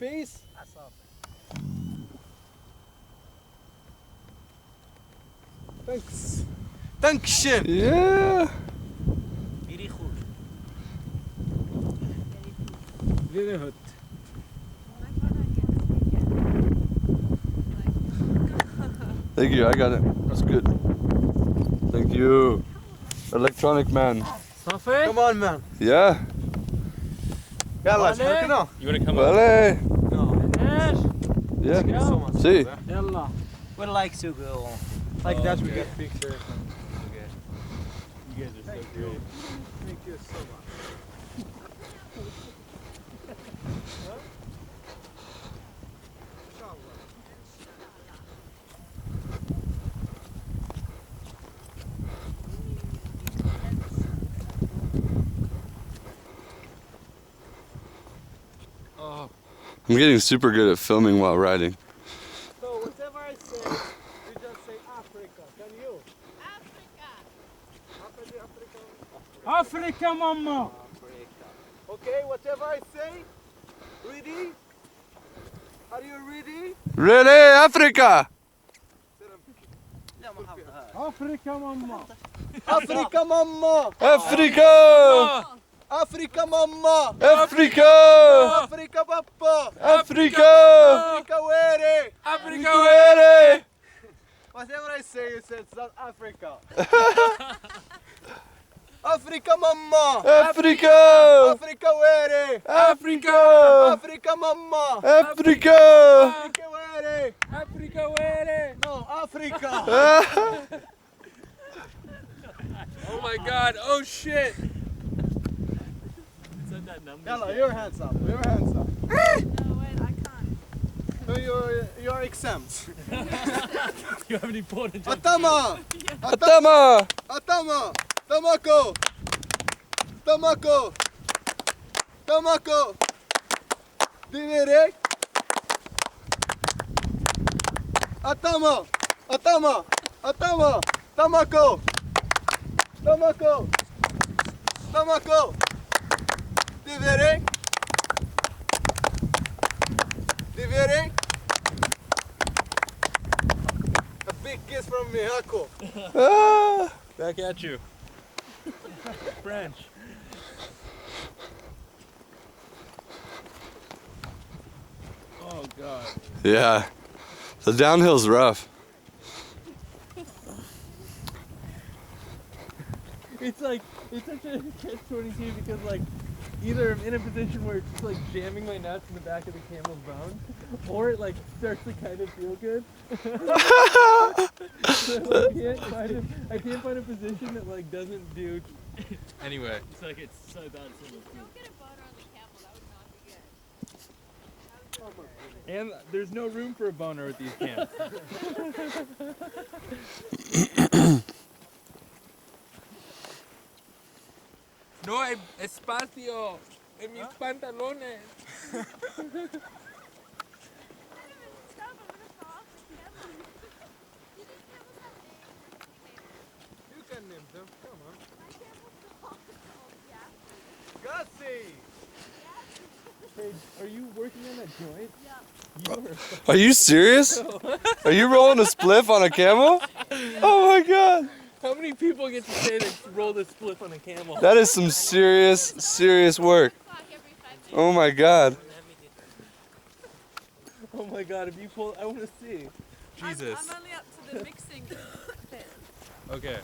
peace. Thanks. Dankeschön. Yeah. Very goed. Very good. Thank you. I got it. That's good. Thank you. Electronic man. صافي؟ Come on man. Yeah. يلا Vale. شاركنا. You wanna come up? Vale. No. Yes. Yeah. Thank you so much. See. يلا. We'd like to go. Like that we Okay. get pictures. Okay. You guys are so Thank you. great. Thank you so much. Oh. I'm getting super good at filming while riding. So whatever I say, you just say Africa. Can you? Africa. Afrika mamma. Okay, whatever I say. Ready? Are you ready? Ready, Africa! Afrika mamma. Africa mamma. Africa! Africa mamma. Africa! Africa papa. Africa! Africa where? Afrika Ready! Whatever I say, you say it's not Africa. Africa mamma. Africa! Africa where? Africa! Africa mamma. Africa! Africa where? Afrika where? No, Africa. Oh my god. Oh shit. Said that number. Yalla, your hands up. Your hands up. No, wait, I can't. So you're exempt. You have any photos? Atama. Atama! Atama. Tamako. Tamako. Tamako. Divirek. Atama. Atama. Atama. Tamako. Tamako. Tamako. Divirek. Divirek. A big kiss from Mihako. Ah. Back at you. French. Oh god. Yeah. The downhill's rough. It's like, it's such a catch-22 because like, either I'm in a position where it's just like jamming my nuts in the back of the camel's bone, or it like starts to kind of feel good. So I can't find a position that like doesn't do. Anyway. It's like it's so bad. Don't get a boner on the camel. That would not be good. And there's no room for a boner with these cams. No hay espacio en mis pantalones. Stop, I'm gonna fall off the camel. Do these camels have names? You can name them. Come on. My camel's called, yeah. Gussie. Hey, are you working on that joint? Yeah. Are you serious? Are you rolling a spliff on a camel? Oh my god. How many people get to say they rolled a spliff on a camel? That is some serious work. Clock every 5 minutes. Oh my god. Oh my god, if you pull, I want to see. Jesus. I'm only up to the mixing bit. Okay.